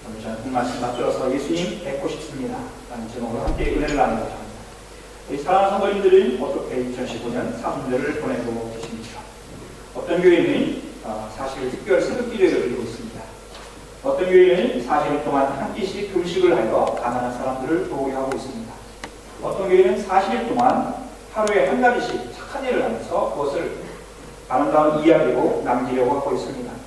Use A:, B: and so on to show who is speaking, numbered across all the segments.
A: 오늘 저는 그 말씀 맞들어서 예수님 뵙고 싶습니다 라는 제목으로 함께 은혜를 나누고자 합니다. 우리 사랑하는 성도님들은 어떻게 2015년 사순절을 보내고 계십니까? 어떤 교회는 사실 특별 새벽 기도회를 드리고 있습니다. 어떤 교회는 40일 동안 한 끼씩 금식을 하여 가난한 사람들을 도우게 하고 있습니다. 어떤 교회는 40일 동안 하루에 한 가지씩 착한 일을 하면서 그것을 아름다운 이야기로 남기려고 하고 있습니다.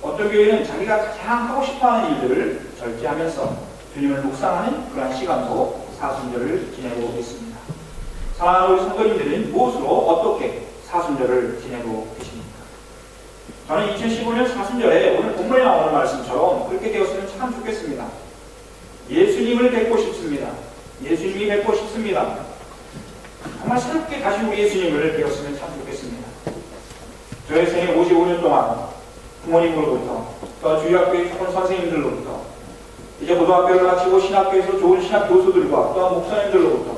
A: 어떤 교회는 자기가 가장 하고 싶어하는 일들을 절제하면서 주님을 묵상하는 그런 시간으로 사순절을 지내고 있습니다. 사랑하는 우리 성도님들은 무엇으로 어떻게 사순절을 지내고 계십니까? 저는 2015년 사순절에 오늘 본문에 나오는 말씀처럼 그렇게 되었으면 참 좋겠습니다. 예수님을 뵙고 싶습니다. 예수님이 뵙고 싶습니다. 정말 새롭게 다시 우리 예수님을 배웠으면 참 좋겠습니다. 저의 생애 55년 동안 부모님으로부터 또 주일학교의 좋은 선생님들로부터 이제 고등학교를 마치고 신학교에서 좋은 신학 교수들과 또한 목사님들로부터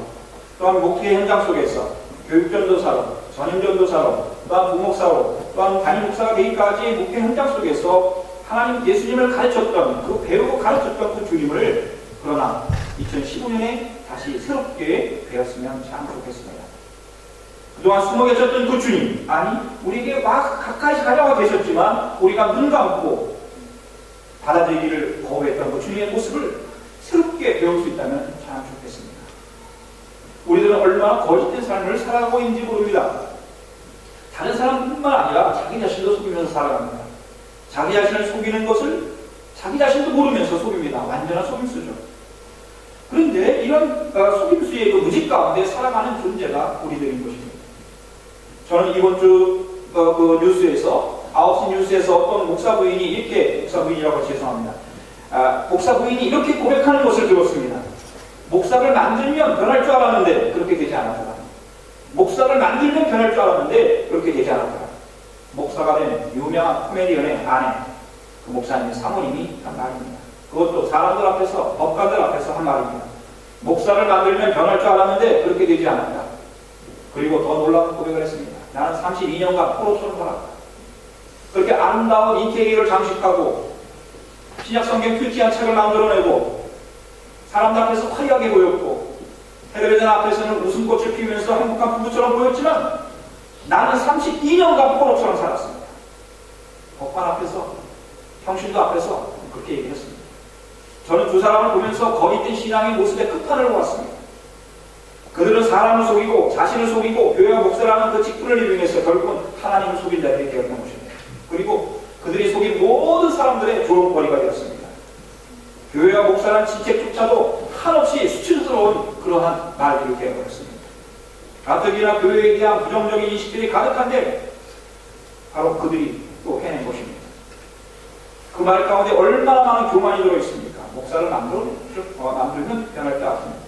A: 또한 목회 현장 속에서 교육전도사로 전임전도사로 또한 부목사로 또한 담임 목사가 되기까지 목회 현장 속에서 하나님 예수님을 가르쳤던 그 배우고 가르쳤던 그 주님을 그러나 2015년에 다시 새롭게 배웠으면 참 좋겠습니다. 그동안 숨어 계셨던 그 주님, 아니 우리에게 막 가까이 가져와 계셨지만 우리가 눈 감고 받아들이기를 거부했던 그 주님의 모습을 새롭게 배울 수 있다면 참 좋겠습니다. 우리들은 얼마나 거짓된 삶을 살아가고 있는지 모릅니다. 다른 사람뿐만 아니라 자기 자신도 속이면서 살아갑니다. 자기 자신을 속이는 것을 자기 자신도 모르면서 속입니다. 완전한 속임수죠. 그런데 이런 속임수의 그 무지 가운데 살아가는 존재가 우리들인 것입니다. 저는 이번 주 그 뉴스에서 9시 뉴스에서 어떤 목사 부인이 이렇게 목사 부인이라고 죄송합니다. 목사 부인이 이렇게 고백하는 것을 들었습니다. 목사를 만들면 변할 줄 알았는데 그렇게 되지 않았더라. 목사를 만들면 변할 줄 알았는데 그렇게 되지 않았더라. 목사가 된 유명한 코미디언의 아내, 그 목사님의 사모님이 한 말입니다. 그것도 사람들 앞에서, 법관들 앞에서 한 말입니다. 목사를 만들면 변할 줄 알았는데 그렇게 되지 않았다. 그리고 더 놀라운 고백을 했습니다. 나는 32년간 포로처럼 살았다. 그렇게 아름다운 인테리어를 장식하고 신약성경 큐티한 책을 만들어내고 사람들 앞에서 화려하게 보였고 텔레비전 앞에서는 웃음꽃을 피우면서 행복한 부부처럼 보였지만 나는 32년간 포로처럼 살았습니다. 법관 앞에서, 형신도 앞에서 그렇게 얘기했습니다. 저는 두 사람을 보면서 거짓된 신앙의 모습의 끝판을 보았습니다. 그들은 사람을 속이고 자신을 속이고 교회와 목사라는 그 직분을 이용해서 결국은 하나님을 속인 자들이 되었던 것입니다. 그리고 그들이 속인 모든 사람들의 조롱거리가 되었습니다. 교회와 목사라는 직책조차도 한없이 수치스러운 그러한 말들이 되어버렸습니다. 가뜩이나 교회에 대한 부정적인 인식들이 가득한데 바로 그들이 또 해낸 것입니다. 그 말 가운데 얼마나 많은 교만이 들어있습니까? 목사를 만들면 변할 때 아픕니다.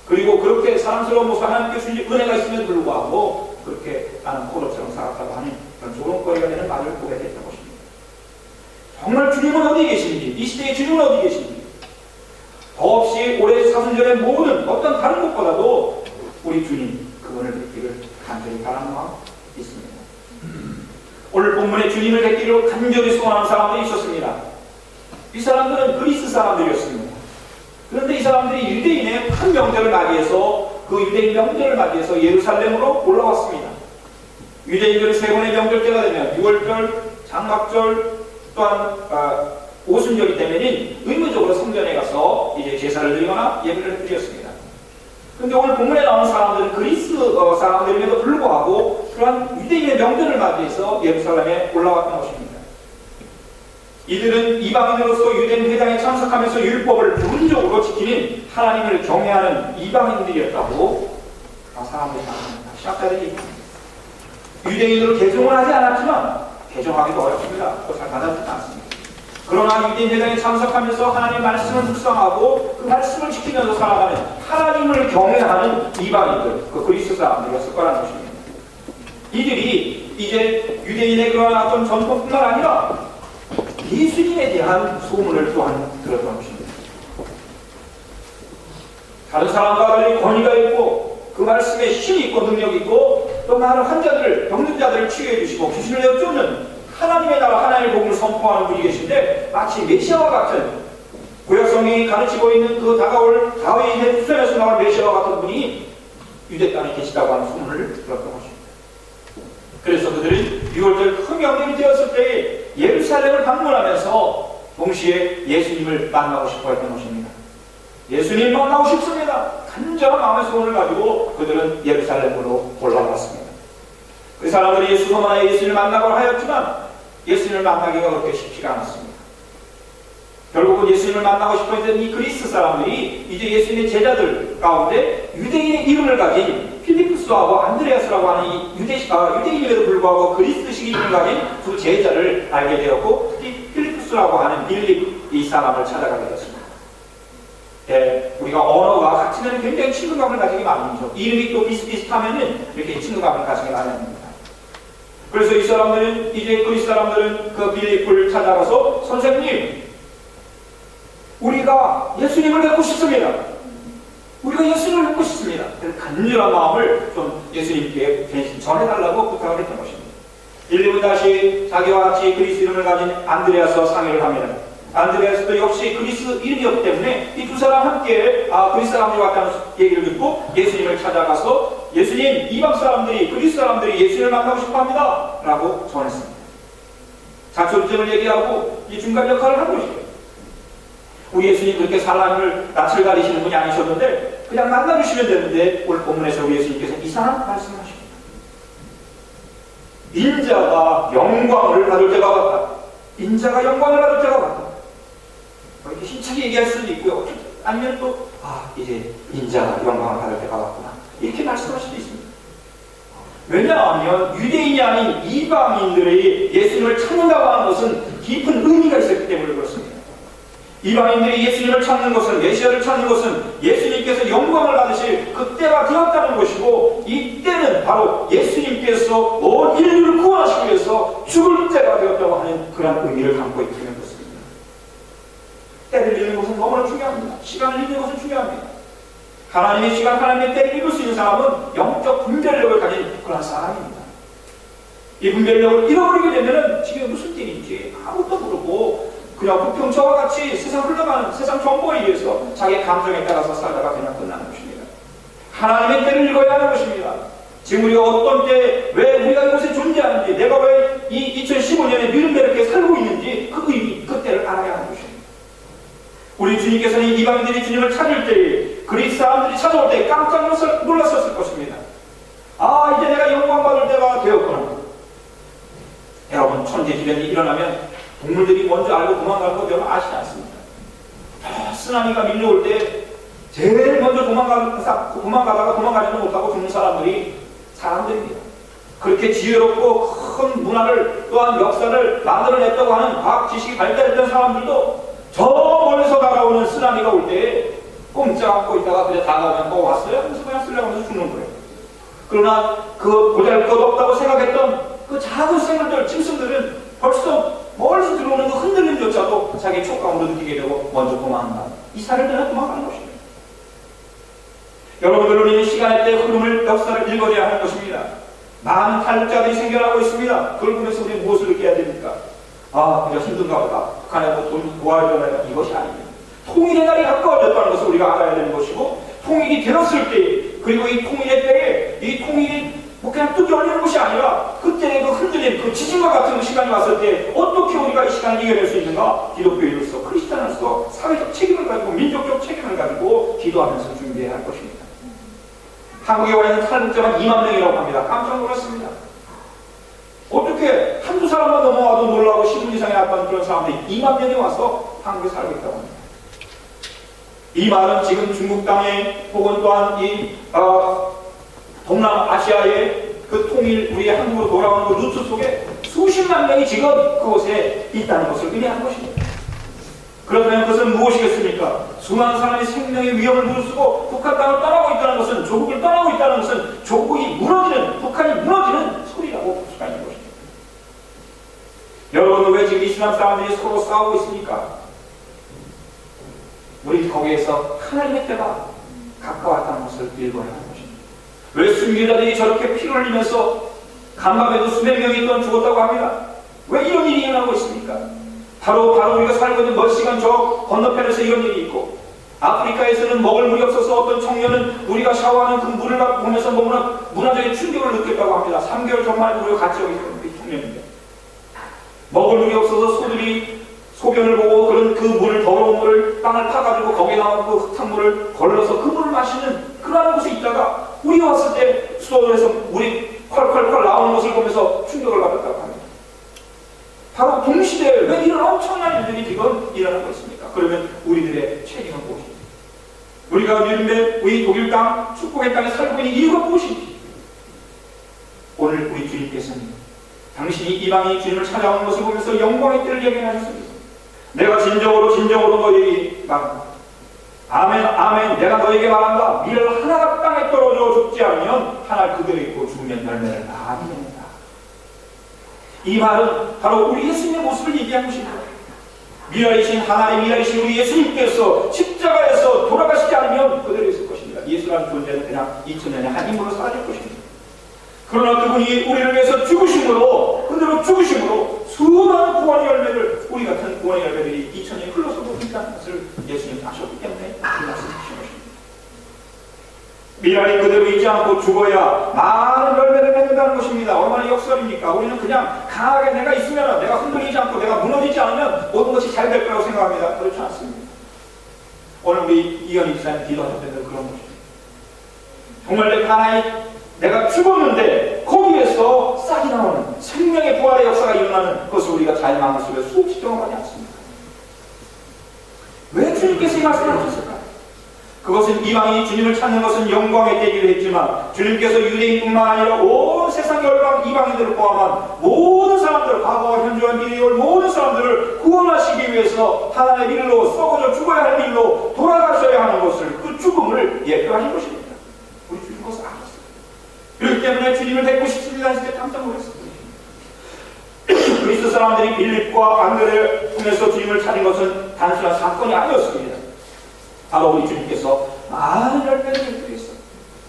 A: 그리고 그렇게 사랑스러운 모습 하나님께 주신 은혜가 있음에도 불구하고 그렇게 나는 포로처럼 살았다고 하는 그런 조롱거리가 되는 말을 고백했던 것입니다. 정말 주님은 어디 계신지, 이 시대의 주님은 어디 계신지 더없이 올해 사순절의 모든 어떤 다른 것보다도 우리 주님 그분을 뵙기를 간절히 바라는 마음 있습니다. 오늘 본문에 주님을 뵙기를 간절히 소원하는 사람들이 있었습니다. 이 사람들은 그리스 사람들이었습니다. 그런데 이 사람들이 유대인의 큰 명절을 맞이해서 그 유대인 명절을 맞이해서 예루살렘으로 올라왔습니다. 유대인들은 세 번의 명절 때가 되면 6월절, 장막절 또한 오순절이 되면 의무적으로 성전에 가서 이제 제사를 드리거나 예배를 드렸습니다. 그런데 오늘 본문에 나오는 사람들은 그리스 사람들임에도 불구하고 그러한 유대인의 명절을 맞이해서 예루살렘에 올라왔던 것입니다. 이들은 이방인으로서 유대인 회당에 참석하면서 율법을 부분적으로 지키는 하나님을 경외하는 이방인들이었다고 사람들이 말합니다. 시작자들이 유대인으로 개종을 하지 않았지만 개종하기도 어렵습니다. 잘 받아들이지 않습니다. 그러나 유대인 회당에 참석하면서 하나님의 말씀을 묵상하고 그 말씀을 지키면서 살아가는 하나님을 경외하는 이방인들, 그 그리스 사람들이었을 거라는 것입니다. 이들이 이제 유대인의 그러한 어떤 전통뿐만 아니라 예수님에 대한 소문을 또한 들었던 것입니다. 다른 사람과 달리 권위가 있고 그 말씀에 힘이 있고 능력이 있고 또 많은 환자들을, 병든 자들을 치유해 주시고 귀신을 내쫓는 하나님의 나라, 하나님의 복음을 선포하는 분이 계신데 마치 메시아와 같은 구약성경이 가르치고 있는 그 다가올 다윗의 후손에서 나올 메시아와 같은 분이 유대 땅에 계시다고 하는 소문을 들었던 것입니다. 그래서 그들은 6월절 큰 명절이 되었을 때에 예루살렘을 방문하면서 동시에 예수님을 만나고 싶어 했던 것입니다. 예수님 만나고 싶습니다. 간절한 마음의 소원을 가지고 그들은 예루살렘으로 올라갔습니다. 그 사람들이 수소문하여 예수님을 만나고 하였지만 예수님을 만나기가 그렇게 쉽지가 않았습니다. 결국은 예수님을 만나고 싶어 했던 이 그리스 사람들이 이제 예수님의 제자들 가운데 유대인의 이름을 가진 필리푸스하고 안드레아스라고 하는 이 유대인임에도 불구하고 그리스식 이름을 가진 두 제자를 알게 되었고, 특히 필리푸스라고 하는 빌립 이 사람을 찾아가게 되었습니다. 우리가 언어가 같으면 굉장히 친근감을 가지게 마련이죠. 이름이 또 비슷비슷하면은 이렇게 친근감을 가지게 마련입니다. 그래서 이 사람들은, 이제 그리스 사람들은 그 빌립을 찾아가서 선생님, 우리가 예수님을 뵙고 싶습니다. 우리가 예수님을 뵙고 싶습니다. 그래서 간절한 마음을 좀 예수님께 대신 전해달라고 부탁을 했던 것입니다. 빌립은 다시 자기와 같이 그리스 이름을 가진 안드레아스와 상의를 합니다. 안드레아스도 역시 그리스 이름이었기 때문에 이 두 사람 함께 그리스 사람들이 왔다는 얘기를 듣고 예수님을 찾아가서 예수님, 이방 사람들이, 그리스 사람들이 예수님을 만나고 싶어 합니다 라고 전했습니다. 자초지종을 얘기하고 이 중간 역할을 한 것이죠. 우리 예수님 그렇게 사람을 낯을 가리시는 분이 아니셨는데 그냥 만나주시면 되는데, 오늘 본문에서 우리 예수님께서 이상한 말씀하십니다. 인자가 영광을 받을 때가 왔다. 인자가 영광을 받을 때가 왔다. 이렇게 힘차게 얘기할 수도 있고요. 아니면 또 이제 인자가 영광을 받을 때가 왔구나, 이렇게 말씀할 수도 있습니다. 왜냐하면 유대인이 아닌 이방인들이 예수님을 찾는다고 하는 것은 깊은 의미가 있었기 때문에 그렇습니다. 이방인들이 예수님을 찾는 것은, 메시아를 찾는 것은 예수님께서 영광을 받으실 그때가 되었다는 것이고, 이 때는 바로 예수님께서 온 인류를 구원하시기 위해서 죽을 때가 되었다고 하는 그런 의미를 담고 있기 때문에 그렇습니다. 때를 읽는 것은 너무나 중요합니다. 시간을 읽는 것은 중요합니다. 하나님의 시간, 하나님의 때를 읽을 수 있는 사람은 영적 분별력을 가진 그런 사람입니다. 이 분별력을 잃어버리게 되면 지금 무슨 때인지 아무것도 모르고 그냥 부평초와 같이 세상 흘러가는 세상 정보에 의해서 자기의 감정에 따라서 살다가 그냥 끝나는 것입니다. 하나님의 때를 읽어야 하는 것입니다. 지금 우리가 어떤 때, 왜 우리가 이곳에 존재하는지, 내가 왜 이 2015년에 미련대 이렇게 살고 있는지 그 의미, 그 때를 알아야 하는 것입니다. 우리 주님께서는 이방인들이 주님을 찾을 때, 그리스 사람들이 찾아올 때 깜짝 놀랐었을 것입니다. 이제 내가 영광받을 때가 되었구나. 여러분, 천재지변이 일어나면 동물들이 먼저 알고 도망가는 거 여러분 아시지 않습니까? 쓰나미가 밀려올 때 제일 먼저 도망가다가 도망가지도 못하고 죽는 사람들이 사람들입니다. 그렇게 지혜롭고 큰 문화를, 또한 역사를 만들어냈다고 하는 과학 지식이 발달했던 사람들도 저 멀리서 다가오는 쓰나미가 올 때 꼼짝 않고 있다가 그냥 다가오면 왔어요? 하면서 그냥 쓸려가면서 죽는 거예요. 그러나 그 보잘것없다고 생각했던 그 작은 생물들, 짐승들은 벌써 멀리서 들어오는 그 흔들림조차도 자기 촉감으로 느끼게 되고 먼저 도망간다. 이 살을 내가 도망가는 것입니다. 여러분들은 이 시간의 때 흐름을, 역사를 읽어내야 하는 것입니다. 많은 탈북자들이 생겨나고 있습니다. 그걸 보면서 우리 무엇을 느껴야 됩니까? 그냥 힘든가 보다. 북한에 돈 도와줘야 이것이 아닙니다. 통일의 날이 가까워졌다는 것을 우리가 알아야 되는 것이고, 통일이 되었을 때, 그리고 이 통일의 때에 이 통일이 그냥 뚝 열리는 것이 아니라 그때의 그 흔들림, 그 지진과 같은 시간이 왔을 때 어떻게 우리가 이 시간을 이겨낼 수 있는가? 기독교인으로서, 크리스찬으로서 사회적 책임을 가지고, 민족적 책임을 가지고 기도하면서 준비해야 할 것입니다. 한국에 와 있는 탈북자가 2만 명이라고 합니다. 깜짝 놀랐습니다. 어떻게 한두 사람만 넘어와도 놀라고 10분 이상에 왔던 그런 사람들이 2만 명이 와서 한국에 살고 있다고 합니다. 이 말은 지금 중국 땅에, 혹은 또한 이 동남아시아의 그 통일, 우리의 한국으로 돌아오는 그 루트 속에 수십만 명이 지금 그곳에 있다는 것을 의미하는 것입니다. 그렇다면 그것은 무엇이겠습니까? 수많은 사람이 생명의 위험을 무릅쓰고 북한 땅을 떠나고 있다는 것은, 조국을 떠나고 있다는 것은 조국이 무너지는, 북한이 무너지는 소리라고 볼 수가 있는 것입니다. 여러분은 왜 지금 이슬람 사람들이 서로 싸우고 있습니까? 우리 거기에서 하나님의 때가 가까웠다는 것을 읽어야 하는 것입니다. 왜 순교자들이 저렇게 피를 흘리면서 간밤에도 수백 명이 또 죽었다고 합니다. 왜 이런 일이 일어나고 있습니까? 바로 우리가 살고 있는 몇 시간 저 건너편에서 이런 일이 있고, 아프리카에서는 먹을 물이 없어서 어떤 청년은 우리가 샤워하는 그 물을 보면서 너무나 문화적인 충격을 느꼈다고 합니다. 3개월 정말 우리가 같이 여기 있는 청년인데, 먹을 물이 없어서 소들이 소변을 보고 그런 그 물을, 더러운 물을 땅을 파가지고 거기에 나온 그 흙탕물을 걸러서 그 물을 마시는 그러한 곳에 있다가 우리 왔을 때 수도에서 물이 콸콸콸 나오는 것을 보면서 충격을 받았다고 합니다. 바로 동시대에 왜 이런 엄청난 일들이 지금 일어나고 있습니까? 그러면 우리들의 책임은 무엇입니까? 우리가 뉴른베르크, 우리 독일 땅, 축복의 땅에 살고 있는 이유가 무엇인지, 오늘 우리 주님께서는 당신이 이방인이 주님을 찾아오는 것을 보면서 영광의 때를 예견하셨습니다. 내가 진정으로 너에게 말한다. 아멘, 아멘. 내가 너에게 말한다. 밀 하나가 땅에 떨어져 죽지 않으면 하나 그대로 있고 죽으면 열매를 많이 맺는다. 이 말은 바로 우리 예수님의 모습을 얘기한 것입니다. 미라이신 하나님, 미라이신 우리 예수님께서 십자가에서 돌아가시지 않으면 그대로 있을 것입니다. 예수라는 존재는 그냥 2000년의 한 인물로 사라질 것입니다. 그러나 그분이 우리를 위해서 죽으심으로, 그대로 죽으심으로 수많은 구원의 열매를, 우리 같은 구원의 열매들이 2000년이 흘러서도 있다는 것을 예수님 아셨기 때문에 이 말씀하신 것입니다. 미랄이 그대로 있지 않고 죽어야 많은 열매를 맺는다는 것입니다. 얼마나 역설입니까? 우리는 그냥 강하게 내가 있으면, 내가 흔들리지 않고 내가 무너지지 않으면 모든 것이 잘 될 거라고 생각합니다. 그렇지 않습니다. 오늘 우리 이현희 지사님 기도하셨던 그런 것입니다. 정말 내가 죽었는데 거기에서 싹이 나오는 생명의 부활의 역사가 일어나는 것을 우리가 잘 마음 속에 수없이 경험하지 않습니까? 왜 주님께서 이 말씀을 하셨을까? 그것은 이방인이 주님을 찾는 것은 영광의 때기도 했지만, 주님께서 유대인뿐만 아니라 온 세상 열방 이방인들을 포함한 모든 사람들, 과거와 현재와 미래에 올 모든 사람들을 구원하시기 위해서 하나님의 일로 썩어져 죽어야 할 일로 돌아가셔야 하는 것을, 그 죽음을 예표하신 것입니다. 우리 주님 그것을 알았어요. 그렇기 때문에 주님을 뵙고 싶습니다 했을 때 깜짝 놀랐습니다. 그리스 사람들이 빌립과 안드레를 통해서 주님을 찾은 것은 단순한 사건이 아니었습니다. 바로 우리 주님께서 많은 열매를 맺고 있어요.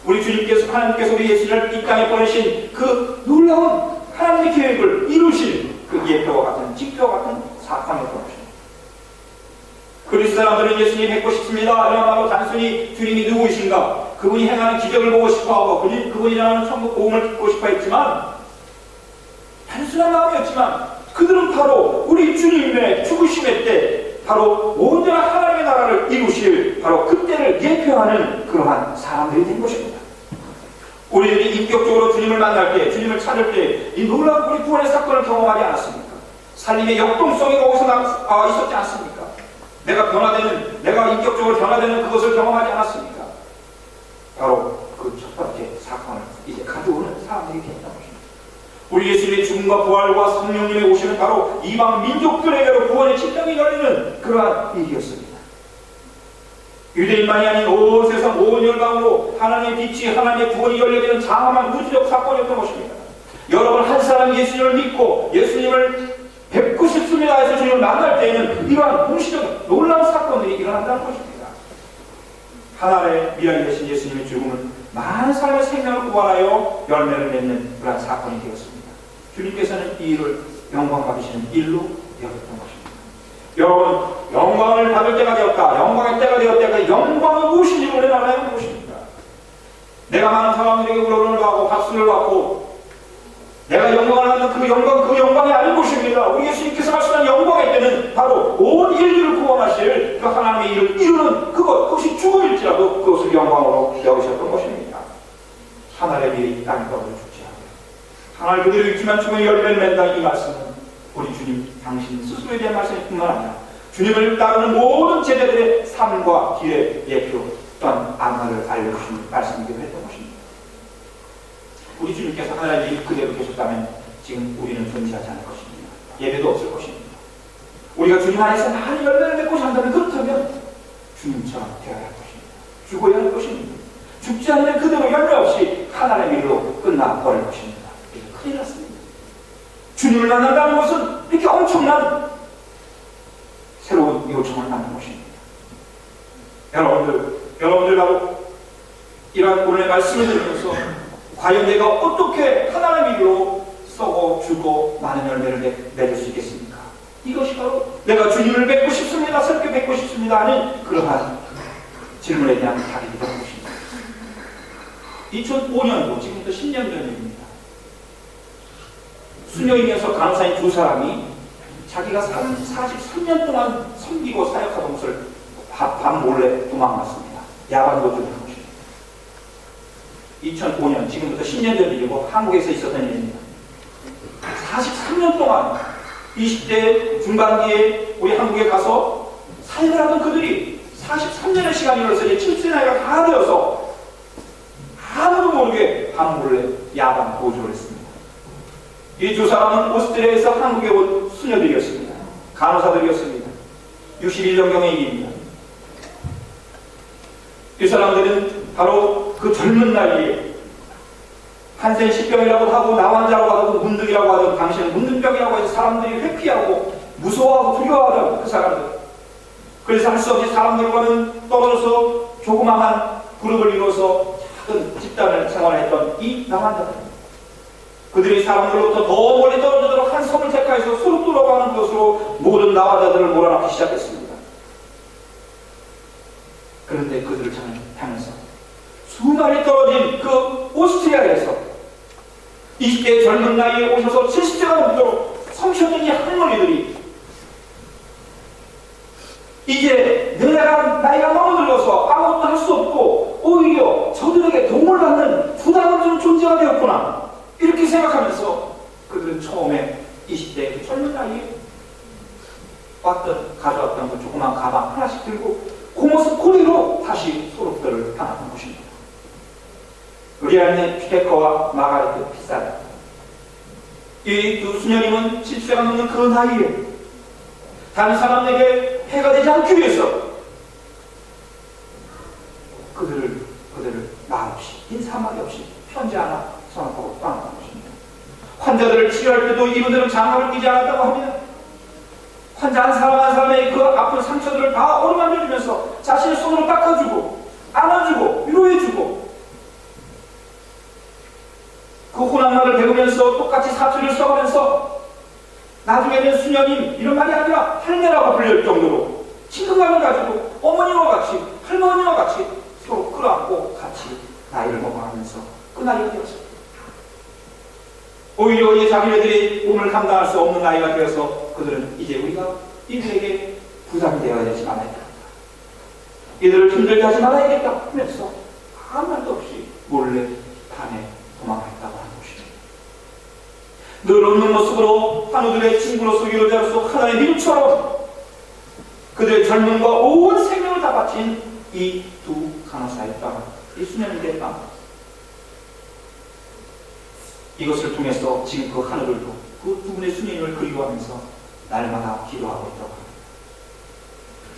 A: 우리 주님께서, 하나님께서 우리 예수를 이 땅에 보내신 그 놀라운 하나님의 계획을 이루실 그 예표와 같은, 직표와 같은 사건이었던 것입니다. 그리스 사람들은 예수님 뵙고 싶습니다 이런 말로 단순히 주님이 누구이신가, 그분이 행하는 기적을 보고 싶어하고 그분이 전하는 천국 복음을 듣고 싶어 했지만, 단순한 마음이었지만 그들은 바로 우리 주님의 죽으심의 때, 바로 온전한 하나님의 나라를 이루실 바로 그때를 예표하는 그러한 사람들이 된 것입니다. 우리들이 인격적으로 주님을 만날 때, 주님을 찾을 때 이 놀라운 우리 구원의 사건을 경험하지 않았습니까? 살림의 역동성이 거기서 있었지 않습니까? 내가 인격적으로 변화되는 그것을 경험하지 않았습니까? 바로 그 첫 번째 사건을 이제 가져오는 사람들이 되었다는 것입니다. 우리 예수님의 죽음과 부활과 성령님의 오시는 바로 이방 민족들에게로 구원의 진정이 열리는 그러한 일이었습니다. 유대인만이 아닌 온 세상 온 열방으로 하나님의 빛이, 하나님의 구원이 열려지는 장엄한 우주적 사건이었던 것입니다. 여러분 한 사람이 예수님을 믿고 예수님을 뵙고 싶습니다 해서 주님을 만날 때에는 이러한 공시적 놀라운 사건들이 일어난다는 것입니다. 하나님의 미랄이 되신 예수님의 죽음은 많은 사람의 생명을 구원하여 열매를 맺는 그러한 사건이 되었습니다. 주님께서는 이 일을 영광 받으시는 일로 여겼던 것입니다. 여러분, 영광을 받을 때가 되었다, 영광의 때가 되었다, 영광이 무엇인지 오늘 알아야 하는 것입니다. 내가 많은 사람들에게 울음을 받고 박수를 받고 내가 영광을 하는 그 영광이 아닌 것입니다. 우리 예수님께서 말씀한 영광의 때는 바로 온 인류를 구원하실 그 하나님의 일을 이루는 그것이 죽음일지라도 그것을 영광으로 여기셨던 것입니다. 하늘의 미리 땅에 떨어져 죽지 않아요. 하늘 그대로 있지만 죽음의 열매를 맺는다. 이 말씀은 우리 주님 당신 스스로에 대한 말씀이 뿐만 아니라 주님을 따르는 모든 제자들의 삶과 길의 예표 또한 안마를 알려주신 말씀이기도 했던 것입니다. 우리 주님께서 하나님의 일 그대로 계셨다면 지금 우리는 존재하지 않을 것입니다. 예배도 없을 것입니다. 우리가 주님 안에서 많은 열매를 맺고자 한다면, 그렇다면 주님처럼 되어야 할 것입니다. 죽어야 할 것입니다. 죽지 않으면 그대로 열매 없이 하나님의 일로 끝나버릴 것입니다. 이게 큰일 났습니다. 주님을 만난다는 것은 이렇게 엄청난 새로운 요청을 받는 것입니다. 여러분들 바로 이러한 오늘의 말씀을 들으면서 과연 내가 어떻게 하나님의 일로 썩어 죽어 많은 열매를 맺을 수 있겠습니까? 이것이 바로 내가 주님을 뵙고 싶습니다, 새롭게 뵙고 싶습니다 하는 그러한 질문에 대한 답이 되는 것입니다. 2005년도, 지금부터 10년 전 일입니다. 수녀이면서 간호사인 두 사람이 자기가 43년 동안 섬기고 사역하던 곳을 밤 몰래 도망갔습니다. 야반 도주를 한 것입니다. 2005년, 지금부터 10년 전 일이고 한국에서 있었던 일입니다. 43년 동안 20대 중반기에 우리 한국에 가서 사역을 하던 그들이 43년의 시간이 흘러서 이제 70세 나이가 다 되어서 아무도 모르게 밤 몰래 야반 도주를 했습니다. 이 두 사람은 오스트리아에서 한국에 온 수녀들이었습니다. 간호사들이었습니다. 61년경의 일입니다. 이 사람들은 바로 그 젊은 나이에 한센시병이라고 하고 나환자라고 하고 문득이라고 하던 당시에는 문득병이라고 해서 사람들이 회피하고 무서워하고 두려워하던 그 사람들. 그래서 할 수 없이 사람들과는 떨어져서 조그마한 그룹을 이루어서 작은 집단을 생활했던 이 나환자들. 그들이 사람들로부터 더 멀리 떨어지도록 한 섬을 택하여서 서로 돌아가는 것으로 모든 나환자들을 몰아넣기 시작했습니다. 그런데 그들을 향해서 수많이 떨어진 그 오스트리아에서 20대 젊은 나이에 오셔서 70세가 넘도록 성실한 이 할머니들이 이제 내가 나이가 너무 늙어서 아무것도 할 수 없고 오히려 저들에게 도움을 받는 부담을 주는 존재가 되었구나, 이렇게 생각하면서 그들은 처음에 20대 젊은 나이에 가져왔던 그 조그만 가방 하나씩 들고 그 모습 그대로 다시 소록들을 향하는 것입니다. 리안네 피테커와 마가레트 피사르, 이 두 수녀님은 70세가 넘는 그 나이에 다른 사람에게 해가 되지 않기 위해서 그들을 말없이 인사 한마디 없이 편지 하나 써놓고 떠나는 것입니다. 환자들을 치료할 때도 이분들은 장갑을 끼지 않았다고 합니다. 환자 한 사람 한 사람의 그 아픈 상처들을 다 어루만져주면서 자신의 손으로 닦아주고 안아주고 위로해주고, 그 호랑나를 배우면서 똑같이 사투리를 써가면서 나중에는 수녀님 이런 말이 아니라 할매라고 불릴 정도로 친근감을 가지고 어머니와 같이 할머니와 같이 서로 끌어안고 같이 나이를 먹어가면서 그 나이가 되었습니다. 오히려 이제 자기네들이 몸을 감당할 수 없는 나이가 되어서 그들은 이제 우리가 이들에게 부담이 되어야 되지 말아야겠다, 이들을 힘들게 하지 말아야겠다 하면서 아무 말도 없이 몰래 밤에 도망갔다고 하는 것입니다. 늘 웃는 모습으로 한우들의 친구로서 위로자로서 하나의 민처럼 그들의 젊음과 온 생명을 다 바친 이 두 간호사였다, 이 수녀님들이었다. 이것을 통해서 지금 그 한우들도 그 두 분의 수녀님을 그리워하면서 날마다 기도하고 있다고 합니다.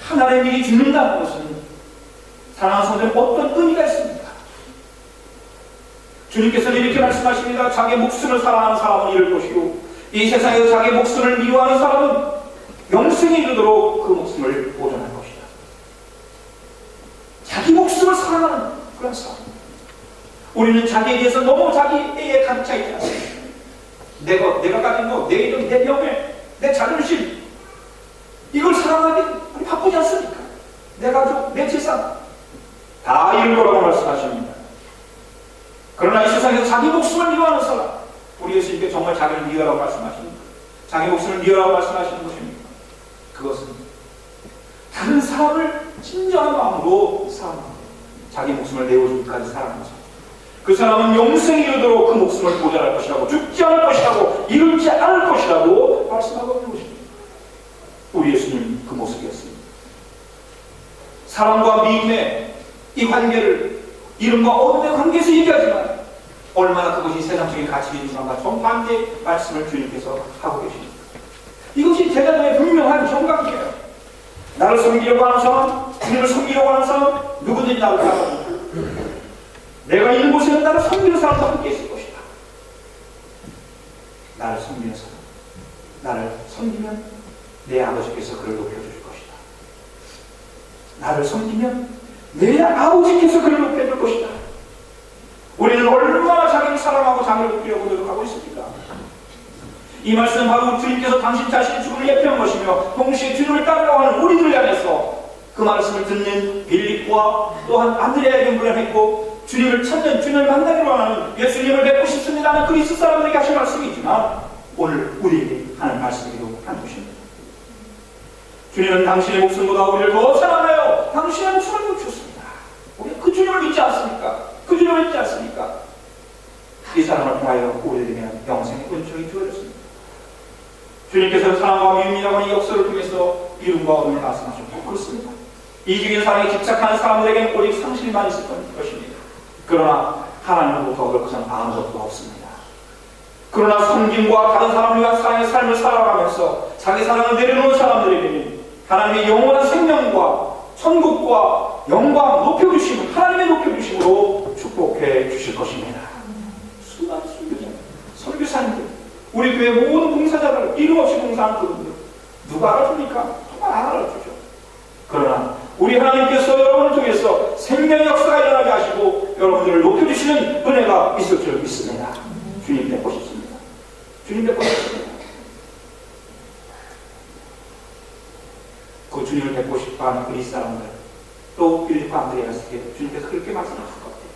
A: 하나님의 미리 죽는다는 것은 사랑하는 성도는 어떤 의미가 있습니까? 주님께서는 이렇게 말씀하십니다. 자기 목숨을 사랑하는 사람은 잃을 것이고 이 세상에서 자기 목숨을 미워하는 사람은 영생에 이르도록 그 목숨을 보존할 것이다. 자기 목숨을 사랑하는 그런 사람. 우리는 자기에 대해서 너무 자기에 가득 차 있지 않습니까? 내가 가진 거, 내 이름, 내 명예, 내 자존심, 이걸 사랑하기 바쁘지 않습니까? 내 가족, 내 재산 다 잃을 거라고 말씀하십니다. 그러나 이 세상에서 자기 목숨을 미워하는 사람, 우리 예수님께 정말 자기를 미워하라고 말씀하십니까? 자기 목숨을 미워하라고 말씀하시는 것입니까? 그것은 다른 사람을 진정한 마음으로 사랑하고 자기 목숨을 내어주기까지 사랑하는 사람, 그 사람은 영생에 이르도록 그 목숨을 보존할 것이라고, 죽지 않을 것이라고, 이르지 않을 것이라고 말씀하고 있는 것입니다. 우리 예수님 그 모습이었습니다. 사랑과 미움의 이 관계를 이름과 어둠의 관계에서 얘기하지만 얼마나 그것이 세상적인 가치가 있는가 정반대의 말씀을 주님께서 하고 계십니다. 이것이 제자들의 분명한 정각이에요. 나를 섬기려고 하는 사람, 주님을 섬기려고 하는 사람, 누구든지 나를 따라옵니다. 내가 있는 곳에는 나를 섬기는 사람도 함께 있을 것이다. 나를 섬기는 사람, 나를 섬기면 내 아버지께서 그를 높여주실 것이다. 나를 섬기면 내 아버지께서 그를 높여줄 것이다. 우리는 얼마나 자기를 사랑하고 자기를 높이려고 노력하고 있습니까? 이 말씀은 바로 주님께서 당신 자신의 죽음을 예표한 것이며 동시에 주님을 따라가는 우리들을 향해서 그 말씀을 듣는 빌립과 또한 안드레아에게 물론했고 주님을 찾는 주님을 만나기로 하는 예수님을 뵙고 싶습니다 하는 그리스 사람들에게 하신 말씀이지만 오늘 우리에게 하는 말씀이기도 한 것입니다. 주님은 당신의 목숨보다 우리를 더 사랑하여 당신의 목숨을 주셨습니다. 우리가 그 주님을 믿지 않습니까? 그 주님을 믿지 않습니까? 이 사람을 통하여 우리에게 영생의 은총이 주어졌습니다. 주님께서 사랑과 미움이라고 하는 역사를 통해서 이름과 어둠을 말씀하셨고 그렇습니다. 이중인 사랑에 집착하는 사람들에게는 오직 상실만 있을 것입니다. 그러나 하나님으로부터 얻을 것은 아무것도 없습니다. 그러나 섬김과 다른 사람을 위한 사랑의 삶을 살아가면서 자기 사랑을 내려놓은 사람들에게는 하나님의 영원한 생명과 천국과 영광 높여주심을 하나님의 높여주심으로 축복해 주실 것입니다. 수많은 선교사님들, 우리 교회 모든 봉사자들, 이름 없이 봉사하는 그분들 누가 알아줍니까? 정말 안 알아주죠. 그러나 우리 하나님께서 여러분을 통해서 생명의 역사가 일어나게 하시고 여러분들을 높여주시는 은혜가 있을 줄 믿습니다. 주님 뵙고 싶습니다. 주님 뵙고 싶습니다. 그 주님을 뵙고 싶어하는 그리스 사람들 또 빌립보 안드레아에게 주님께서 그렇게 말씀하실 것 같아요.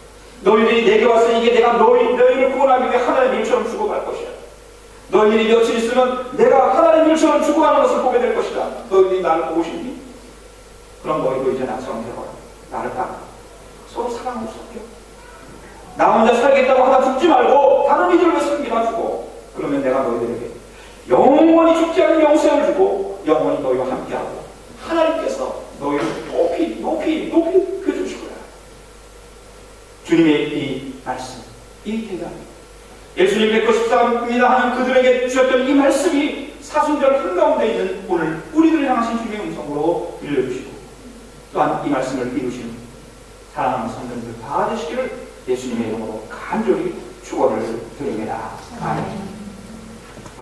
A: 너희들이 내게 와서 이게 내가 너희를 구원하기 위해 하나님의 일처럼 죽어갈 것이야. 너희들이 며칠 있으면 내가 하나님의 일처럼 죽어가는 것을 보게 될 것이다. 너희들이 나를 보고 싶니? 그럼 너희도 이제 나처럼 되어라. 나를 따라. 서로 사랑하고 섞여. 나 혼자 살겠다고 하다 죽지 말고 다른 이들을 위해 섬기나 주고 그러면 내가 너희들에게 영원히 죽지 않는 영생을 주고 영원히 너희와 함께하고 하나님께서 너희를 높이 펴주실 거야. 주님의 이 말씀, 이 대답, 예수님 뵙고 싶습니다 하는 그들에게 주셨던 이 말씀이 사순절 한가운데 있는 오늘 우리들을 향하신 주님의 음성으로 들려주시고 또한 이 말씀을 이루신 사랑하는 성도님들 다 되시기를 예수님의 이름으로 간절히 축원을 드립니다. 아멘.